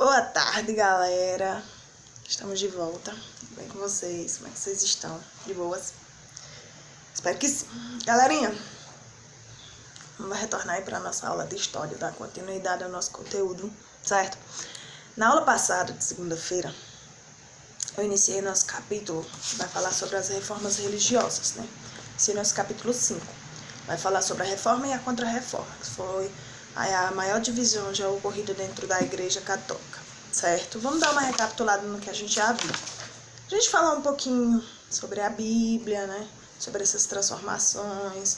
Boa tarde, galera. Estamos de volta. Tudo bem com vocês? Como é que vocês estão? De boas? Espero que sim. Galerinha, vamos retornar aí para a nossa aula de história, dar continuidade ao nosso conteúdo, certo? Na aula passada, de segunda-feira, eu iniciei nosso capítulo que vai falar sobre as reformas religiosas, né? Esse é nosso capítulo 5. Vai falar sobre a reforma e a contra-reforma, que foi a maior divisão já ocorrida dentro da Igreja Católica, certo? Vamos dar uma recapitulada no que a gente já viu. A gente falou um pouquinho sobre a Bíblia, né? Sobre essas transformações.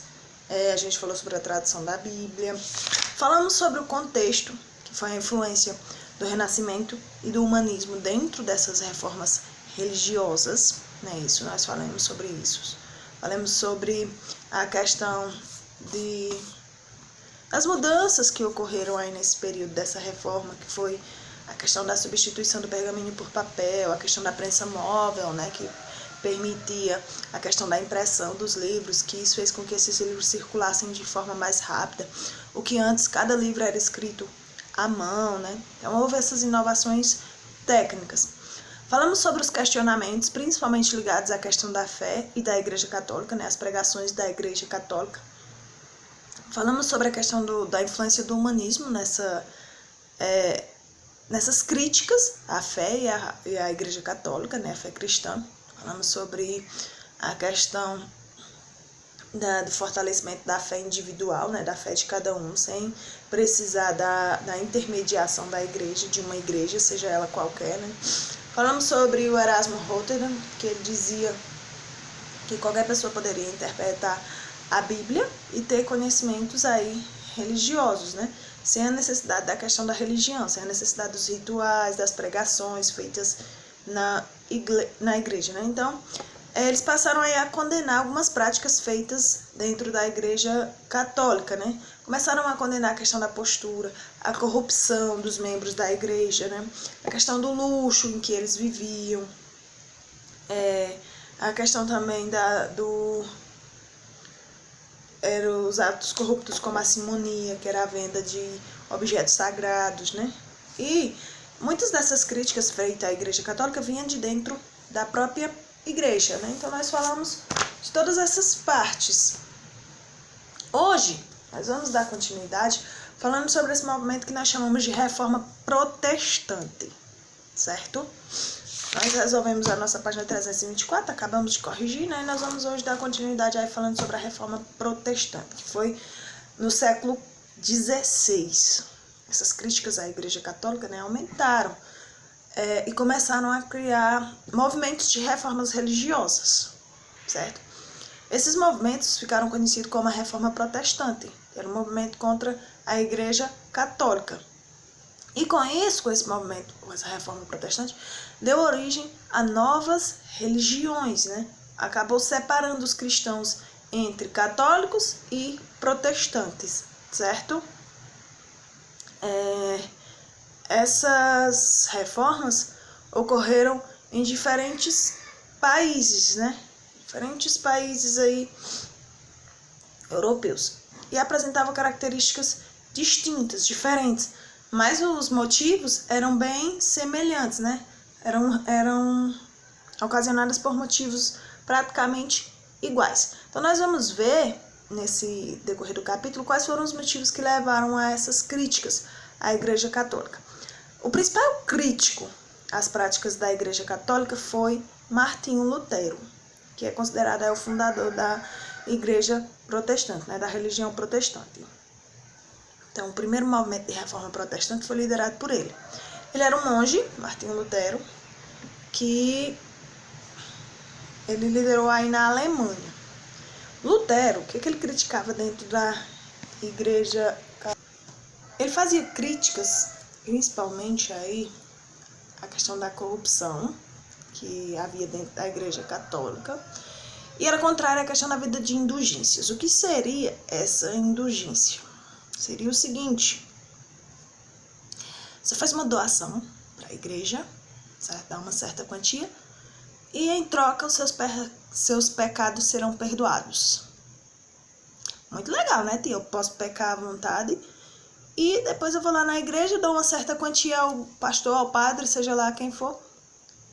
A gente falou sobre a tradução da Bíblia. Falamos sobre o contexto, que foi a influência do Renascimento e do humanismo dentro dessas reformas religiosas, né? Isso, nós falamos sobre isso. Falamos sobre a questão das mudanças que ocorreram aí nesse período dessa reforma, que foi a questão da substituição do pergaminho por papel, a questão da prensa móvel, né, que permitia a questão da impressão dos livros, que isso fez com que esses livros circulassem de forma mais rápida, o que antes cada livro era escrito à mão, né? Então houve essas inovações técnicas. Falamos sobre os questionamentos, principalmente ligados à questão da fé e da Igreja Católica, né, as pregações da Igreja Católica. Falamos sobre a questão da influência do humanismo nessas críticas à fé e à Igreja Católica, né, a fé cristã. Falamos sobre a questão do fortalecimento da fé individual, né, da fé de cada um, sem precisar da intermediação da igreja, de uma igreja, seja ela qualquer, né. Falamos sobre o Erasmo Rotterdam, que ele dizia que qualquer pessoa poderia interpretar a Bíblia e ter conhecimentos aí religiosos, né? Sem a necessidade da questão da religião, sem a necessidade dos rituais, das pregações feitas na igreja, né? Então, eles passaram aí a condenar algumas práticas feitas dentro da Igreja Católica, né? Começaram a condenar a questão da postura, a corrupção dos membros da igreja, né? A questão do luxo em que eles viviam, a questão também eram os atos corruptos como a simonia, que era a venda de objetos sagrados, né? E muitas dessas críticas feitas à Igreja Católica vinham de dentro da própria igreja, né? Então nós falamos de todas essas partes. Hoje, nós vamos dar continuidade falando sobre esse movimento que nós chamamos de Reforma Protestante, certo? Nós resolvemos a nossa página 324, acabamos de corrigir, né? E nós vamos hoje dar continuidade aí falando sobre a Reforma Protestante, que foi no século XVI. Essas críticas à Igreja Católica, né, aumentaram e começaram a criar movimentos de reformas religiosas, certo? Esses movimentos ficaram conhecidos como a Reforma Protestante, que era um movimento contra a Igreja Católica. E com isso, com esse movimento, com essa reforma protestante, deu origem a novas religiões, né? Acabou separando os cristãos entre católicos e protestantes, certo? Essas reformas ocorreram em diferentes países, né? Diferentes países aí europeus. E apresentavam características distintas, diferentes. Mas os motivos eram bem semelhantes, né? Eram ocasionados por motivos praticamente iguais. Então, nós vamos ver, nesse decorrer do capítulo, quais foram os motivos que levaram a essas críticas à Igreja Católica. O principal crítico às práticas da Igreja Católica foi Martinho Lutero, que é considerado o fundador da Igreja Protestante, né? Da religião protestante. Então, o primeiro movimento de reforma protestante foi liderado por ele. Ele era um monge, Martinho Lutero, que ele liderou aí na Alemanha. Lutero, o que ele criticava dentro da Igreja Católica? Ele fazia críticas, principalmente aí, a questão da corrupção que havia dentro da Igreja Católica, e era contrário à questão da vida de indulgências. O que seria essa indulgência? Seria o seguinte: você faz uma doação para a igreja, certo? Dá uma certa quantia, e em troca os seus pecados serão perdoados. Muito legal, né, tia? Eu posso pecar à vontade E depois eu vou lá na igreja, dou uma certa quantia ao pastor, ao padre, seja lá quem for,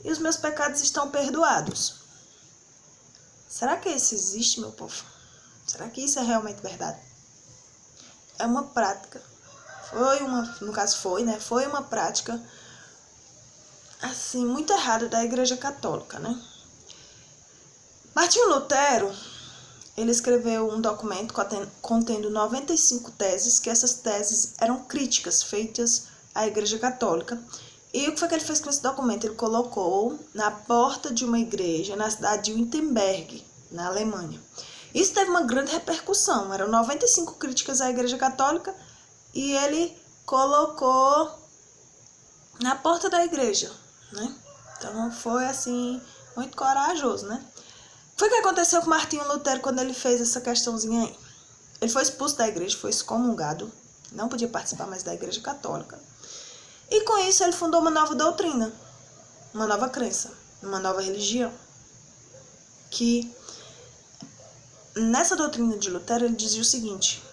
e os meus pecados estão perdoados. Será que isso existe, meu povo? Será que isso é realmente verdade? É uma prática. Foi uma prática, assim, muito errada da Igreja Católica, né? Martinho Lutero, ele escreveu um documento contendo 95 teses, que essas teses eram críticas feitas à Igreja Católica. E o que foi que ele fez com esse documento? Ele colocou na porta de uma igreja na cidade de Wittenberg, na Alemanha. Isso teve uma grande repercussão. Eram 95 críticas à Igreja Católica e ele colocou na porta da igreja, né? Então foi assim, muito corajoso, né? Foi o que aconteceu com Martinho Lutero quando ele fez essa questãozinha aí. Ele foi expulso da igreja, foi excomungado, não podia participar mais da Igreja Católica. E com isso ele fundou uma nova doutrina, uma nova crença, uma nova religião. Que nessa doutrina de Lutero ele dizia o seguinte,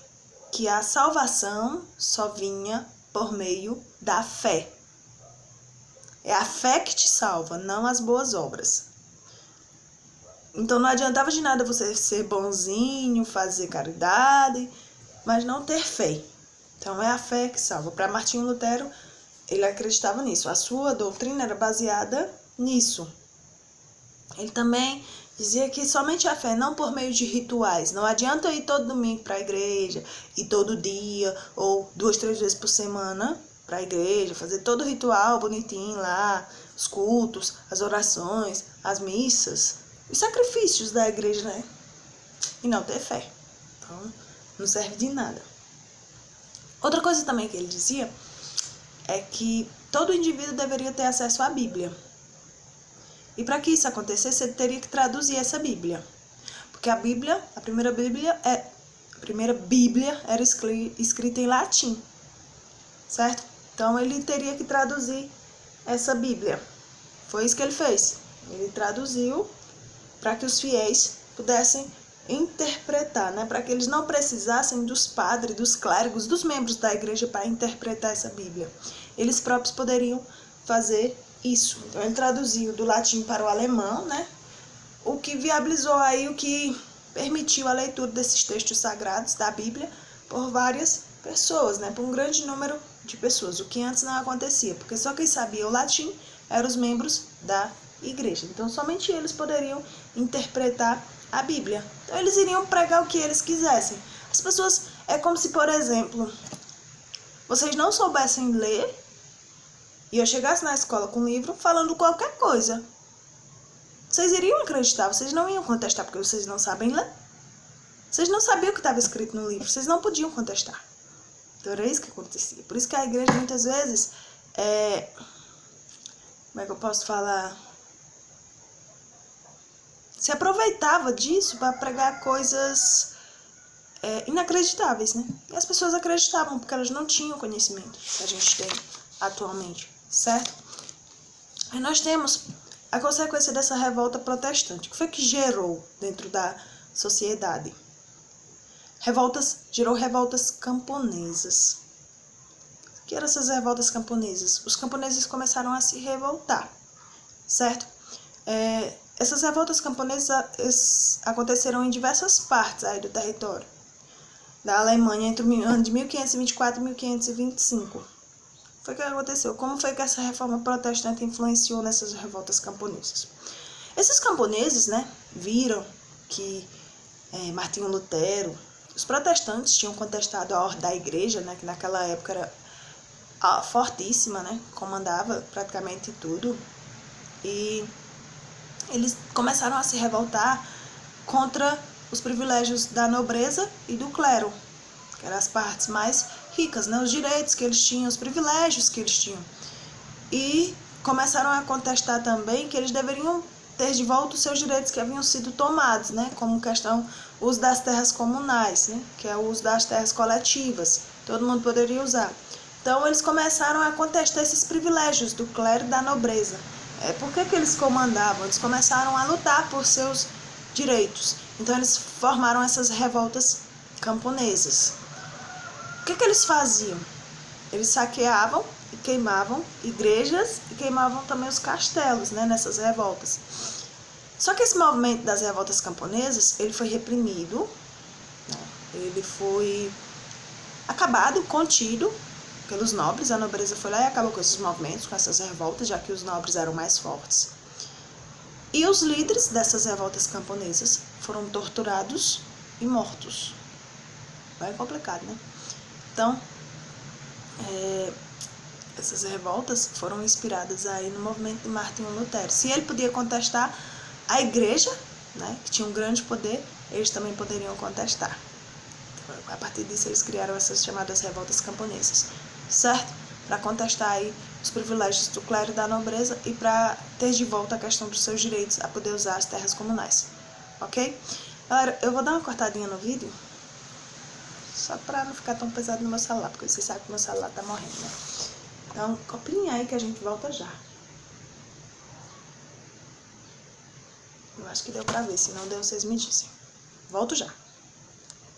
que a salvação só vinha por meio da fé. É a fé que te salva, não as boas obras. Então não adiantava de nada você ser bonzinho, fazer caridade, mas não ter fé. Então é a fé que salva. Para Martinho Lutero, ele acreditava nisso. A sua doutrina era baseada nisso. Ele também dizia que somente a fé, não por meio de rituais. Não adianta eu ir todo domingo para a igreja, ir todo dia, ou 2, 3 vezes por semana para a igreja, fazer todo o ritual bonitinho lá, os cultos, as orações, as missas, os sacrifícios da igreja, né? E não ter fé. Então, não serve de nada. Outra coisa também que ele dizia é que todo indivíduo deveria ter acesso à Bíblia. E para que isso acontecesse, ele teria que traduzir essa Bíblia. Porque a Bíblia, a primeira Bíblia era escrita em latim, certo? Então ele teria que traduzir essa Bíblia. Foi isso que ele fez. Ele traduziu para que os fiéis pudessem interpretar, né? Para que eles não precisassem dos padres, dos clérigos, dos membros da igreja para interpretar essa Bíblia. Eles próprios poderiam fazer isso. Então ele traduziu do latim para o alemão, né? O que viabilizou aí, o que permitiu a leitura desses textos sagrados da Bíblia por várias pessoas, né? Por um grande número de pessoas, o que antes não acontecia, porque só quem sabia o latim eram os membros da igreja. Então somente eles poderiam interpretar a Bíblia. Então eles iriam pregar o que eles quisessem. As pessoas, é como se, por exemplo, vocês não soubessem ler e eu chegasse na escola com um livro falando qualquer coisa. Vocês iriam acreditar, vocês não iam contestar porque vocês não sabem ler. Vocês não sabiam o que estava escrito no livro, vocês não podiam contestar. Então era isso que acontecia. Por isso que a igreja muitas vezes como é que eu posso falar? Se aproveitava disso para pregar coisas inacreditáveis, né? E as pessoas acreditavam porque elas não tinham o conhecimento que a gente tem atualmente, certo? E nós temos a consequência dessa revolta protestante. O que foi que gerou dentro da sociedade? Gerou revoltas camponesas. O que eram essas revoltas camponesas? Os camponeses começaram a se revoltar, certo? Essas revoltas camponesas aconteceram em diversas partes aí do território da Alemanha entre o ano de 1524 e 1525. Foi o que aconteceu? Como foi que essa reforma protestante influenciou nessas revoltas camponesas? Esses camponeses, né, viram que Martinho Lutero, os protestantes tinham contestado a ordem da igreja, né, que naquela época era fortíssima, né, comandava praticamente tudo, e eles começaram a se revoltar contra os privilégios da nobreza e do clero, que eram as partes mais ricas, né, os direitos que eles tinham, os privilégios que eles tinham. E começaram a contestar também que eles deveriam ter de volta os seus direitos que haviam sido tomados, né, como questão o uso das terras comunais, né, que é o uso das terras coletivas, todo mundo poderia usar. Então eles começaram a contestar esses privilégios do clero e da nobreza. Por que eles comandavam? Eles começaram a lutar por seus direitos. Então eles formaram essas revoltas camponesas. O que eles faziam? Eles saqueavam e queimavam igrejas e queimavam também os castelos, né, nessas revoltas. Só que esse movimento das revoltas camponesas, ele foi reprimido, né, ele foi acabado, contido pelos nobres. A nobreza foi lá e acabou com esses movimentos, com essas revoltas, já que os nobres eram mais fortes. E os líderes dessas revoltas camponesas foram torturados e mortos. Bem complicado, né? Então, essas revoltas foram inspiradas aí no movimento de Martin Lutero. Se ele podia contestar a igreja, né, que tinha um grande poder, eles também poderiam contestar. Então, a partir disso, eles criaram essas chamadas revoltas camponesas, certo? Para contestar aí os privilégios do clero e da nobreza e para ter de volta a questão dos seus direitos a poder usar as terras comunais, ok? Galera, eu vou dar uma cortadinha no vídeo, só para não ficar tão pesado no meu celular, porque vocês sabem que meu celular tá morrendo, né? Então, copiem aí que a gente volta já. Eu acho que deu pra ver, se não deu, vocês me dizem. Volto já.